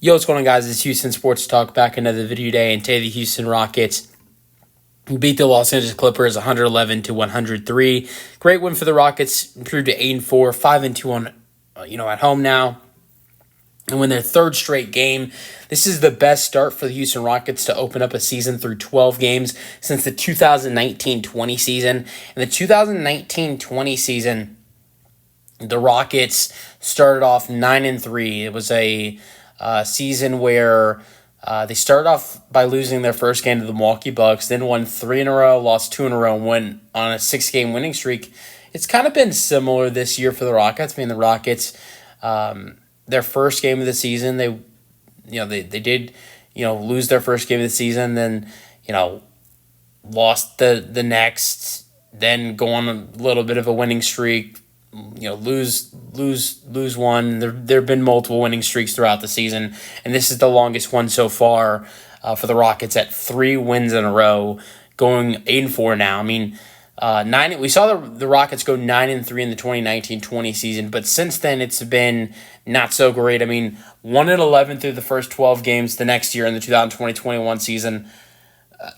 Yo, what's going on, guys? It's Houston Sports Talk, back another video day, and today the Houston Rockets beat the Los Angeles Clippers 111-103. Great win for the Rockets, improved to 8-4, 5-2 on at home now, and win their third straight game. This is the best start for the Houston Rockets to open up a season through 12 games since the 2019-20 season. In the 2019-20 season, the Rockets started off 9-3. It was a season where they started off by losing their first game to the Milwaukee Bucks, then won 3 in a row, lost 2 in a row, and went on a 6-game winning streak. It's kind of been similar this year for the Rockets. I mean, the Rockets, their first game of the season, they did lose their first game of the season, then lost the next, then go on a little bit of a winning streak. Lose one. There have been multiple winning streaks throughout the season, and this is the longest one so far for the Rockets at 3 wins in a row, going 8-4 now. I mean, we saw the Rockets go 9-3 in the 2019-20 season, but since then it's been not so great. I mean, 1-11 through the first 12 games the next year in the 2020-21 season.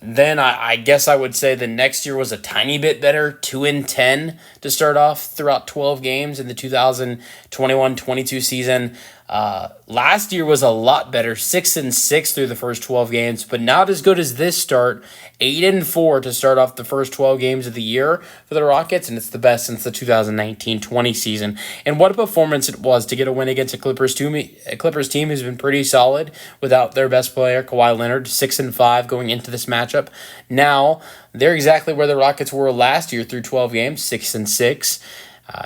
Then I guess I would say the next year was a tiny bit better, 2-10 to start off throughout 12 games in the 2021-22 season. Last year was a lot better, 6-6 through the first 12 games, but not as good as this start, 8-4 to start off the first 12 games of the year for the Rockets, and it's the best since the 2019-20 season. And what a performance it was to get a win against a Clippers team who's been pretty solid without their best player, Kawhi Leonard, 6-5 going into this matchup. Now, they're exactly where the Rockets were last year through 12 games, 6-6.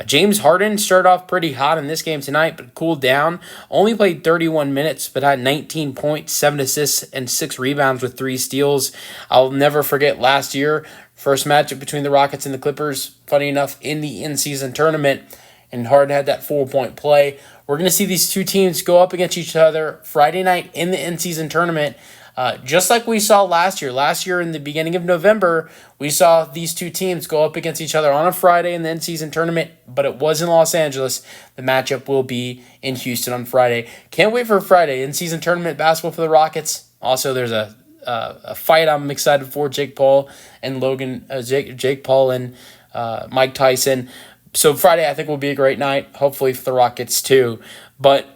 James Harden started off pretty hot in this game tonight, but cooled down. Only played 31 minutes, but had 19 points, 7 assists, and 6 rebounds with 3 steals. I'll never forget last year, first matchup between the Rockets and the Clippers, funny enough, in the in-season tournament, and Harden had that 4-point play. We're going to see these two teams go up against each other Friday night in the in-season tournament. Just like we saw last year. Last year in the beginning of November, we saw these two teams go up against each other on a Friday in the in-season tournament, but it was in Los Angeles. The matchup will be in Houston on Friday. Can't wait for Friday. In-season tournament basketball for the Rockets. Also, there's a fight I'm excited for, Jake Paul and Mike Tyson. So Friday, I think, will be a great night, hopefully for the Rockets too. But,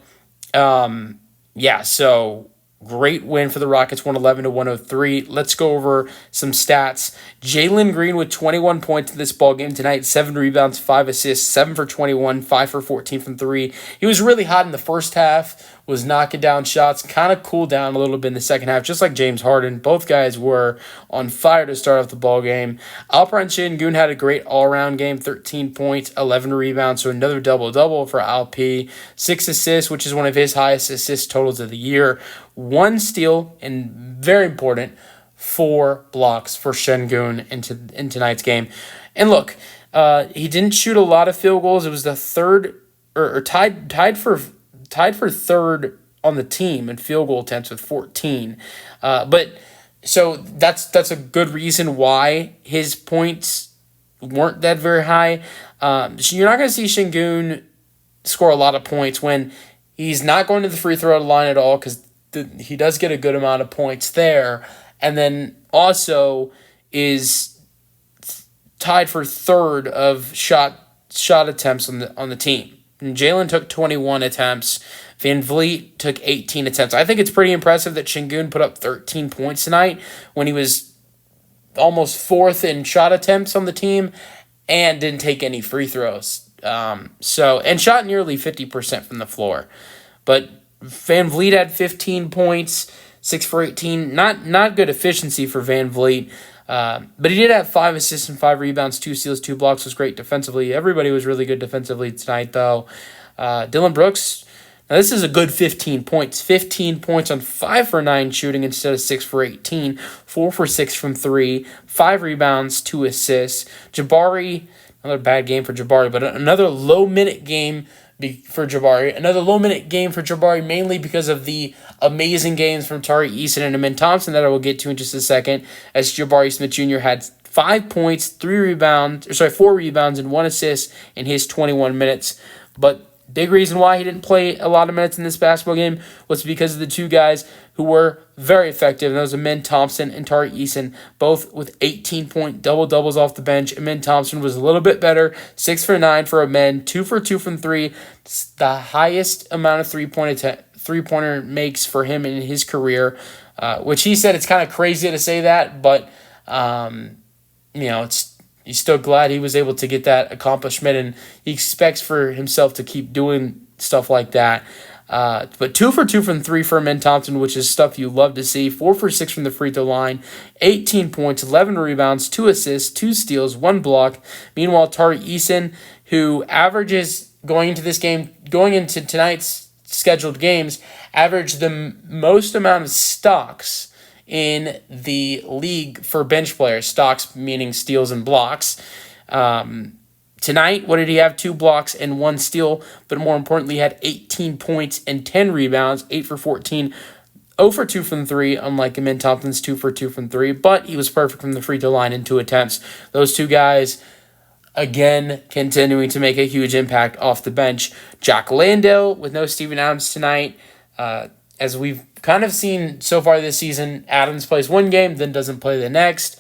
so great win for the Rockets, 111-103. Let's go over some stats. Jalen Green with 21 points in this ballgame tonight, 7 rebounds, 5 assists, 7 for 21, 5 for 14 from 3. He was really hot in the first half, was knocking down shots, kind of cooled down a little bit in the second half, just like James Harden. Both guys were on fire to start off the ballgame. Alperen Sengun had a great all-around game, 13 points, 11 rebounds, so another double-double for Alp. 6 assists, which is one of his highest assist totals of the year. 1 steal, and very important, 4 blocks for Sengun in tonight's game. And look, he didn't shoot a lot of field goals. It was the third, or tied for third on the team in field goal attempts with 14. But so that's a good reason why his points weren't that very high. So you're not going to see Sengun score a lot of points when he's not going to the free throw line at all, because he does get a good amount of points there, and then also is tied for third of shot attempts on the team. And Jalen took 21 attempts. Van Vliet took 18 attempts. I think it's pretty impressive that Sengun put up 13 points tonight when he was almost 4th in shot attempts on the team and didn't take any free throws. And shot nearly 50% from the floor. But Van Vliet had 15 points, 6 for 18. Not good efficiency for Van Vliet. But he did have 5 assists and 5 rebounds, 2 steals, 2 blocks. Was great defensively. Everybody was really good defensively tonight, though. Dylan Brooks, now this is a good 15 points. 15 points on 5 for 9 shooting instead of 6 for 18. 4 for 6 from 3. 5 rebounds, 2 assists. Jabari, another bad game for Jabari, but another low-minute game for Jabari. Another low-minute game for Jabari, mainly because of the amazing games from Tari Eason and Amin Thompson that I will get to in just a second, as Jabari Smith Jr. had 5 points, 4 rebounds, and 1 assist in his 21 minutes. But big reason why he didn't play a lot of minutes in this basketball game was because of the two guys who were very effective, and those are Amin Thompson and Tari Eason, both with 18-point double-doubles off the bench. Amin Thompson was a little bit better, 6 for 9 for Amin, 2 for 2 from 3, the highest amount of three-pointer makes for him in his career, which he said it's kind of crazy to say that, but he's still glad he was able to get that accomplishment, and he expects for himself to keep doing stuff like that. But 2 for 2 from 3 for Amin Thompson, which is stuff you love to see. 4 for 6 from the free throw line, 18 points, 11 rebounds, 2 assists, 2 steals, 1 block. Meanwhile, Tari Eason, who averages going into tonight's scheduled games, averaged the most amount of stocks in the league for bench players. Stocks meaning steals and blocks. Tonight, what did he have? 2 blocks and 1 steal, but more importantly, he had 18 points and 10 rebounds, 8 for 14, 0 for 2 from 3, unlike Amin Thompson's 2 for 2 from 3, but he was perfect from the free throw line in 2 attempts. Those two guys, again, continuing to make a huge impact off the bench. Jack Landale with no Steven Adams tonight. As we've kind of seen so far this season, Adams plays one game, then doesn't play the next.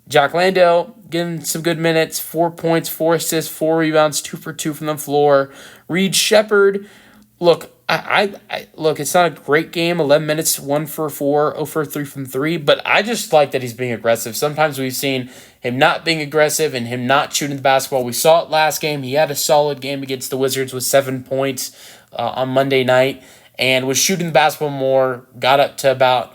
Jack Landale getting some good minutes, 4 points, 4 assists, 4 rebounds, 2 for 2 from the floor. Reed Shepherd, look, look, it's not a great game, 11 minutes, 1 for 4, 0 for 3 from 3, but I just like that he's being aggressive. Sometimes we've seen him not being aggressive and him not shooting the basketball. We saw it last game. He had a solid game against the Wizards with 7 points on Monday night and was shooting the basketball more, got up to about,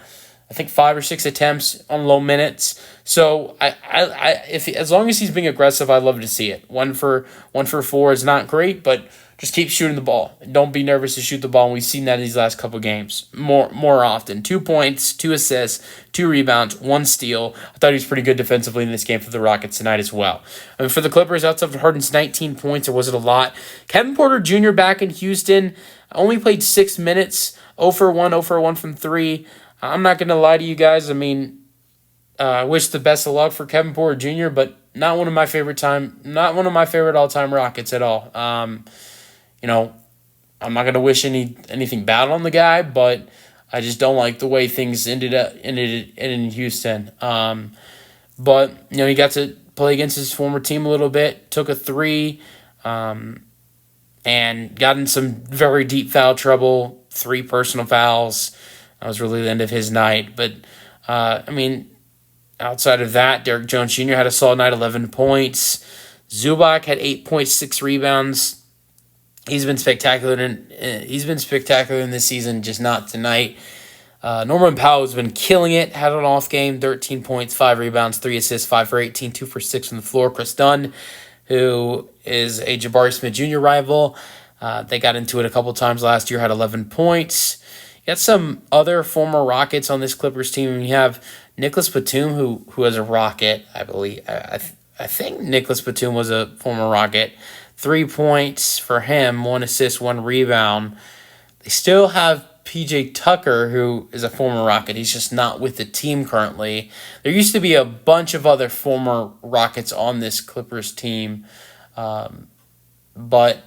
I think, 5 or 6 attempts on low minutes. So as long as he's being aggressive, I love to see it. 1 for 4 is not great, but just keep shooting the ball. Don't be nervous to shoot the ball. And we've seen that in these last couple games more often. 2 points, 2 assists, 2 rebounds, 1 steal. I thought he was pretty good defensively in this game for the Rockets tonight as well. I mean, for the Clippers, outside of Harden's 19 points, or was it a lot? Kevin Porter Jr. back in Houston only played 6 minutes, 0 for 1, 0 for 1 from 3. I'm not going to lie to you guys. I mean, I wish the best of luck for Kevin Porter Jr., but not one of my favorite all-time Rockets at all. I'm not going to wish anything bad on the guy, but I just don't like the way things ended in Houston. But he got to play against his former team a little bit, took a 3, and got in some very deep foul trouble, 3 personal fouls. That was really the end of his night. But, outside of that, Derrick Jones Jr. had a solid night, 11 points. Zubac had 8.6 rebounds. He's been spectacular in this season, just not tonight. Norman Powell has been killing it, had an off game, 13 points, 5 rebounds, 3 assists, 5 for 18, 2 for 6 from the floor. Chris Dunn, who is a Jabari Smith Jr. rival, they got into it a couple times last year, had 11 points. You got some other former Rockets on this Clippers team. You have Nicholas Batum, who is a Rocket, I believe. I think Nicholas Batum was a former Rocket. 3 points for him, 1 assist, 1 rebound. They still have PJ Tucker, who is a former Rocket. He's just not with the team currently. There used to be a bunch of other former Rockets on this Clippers team, but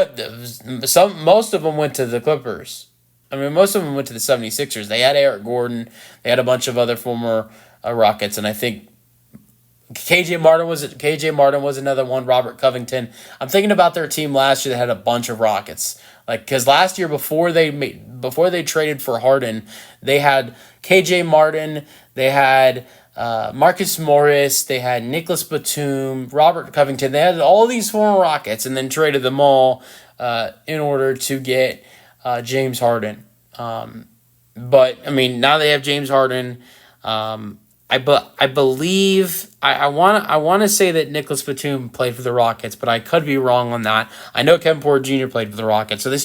most of them went to the Clippers. Most of them went to the 76ers. They had Eric Gordon. They had a bunch of other former Rockets, and I think KJ Martin was another one. Robert Covington. I'm thinking about their team last year that had a bunch of Rockets. Because last year before they traded for Harden, they had KJ Martin, they had Marcus Morris, they had Nicholas Batum, Robert Covington. They had all these former Rockets, and then traded them all in order to get James Harden. But now they have James Harden. I believe I want to say that Nicholas Batum played for the Rockets, but I could be wrong on that. I know Kevin Porter Jr. played for the Rockets, so they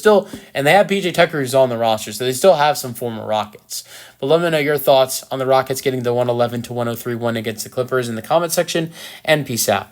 have PJ Tucker who's on the roster, so they still have some former Rockets. But let me know your thoughts on the Rockets getting the 111-103 win against the Clippers in the comment section, and peace out.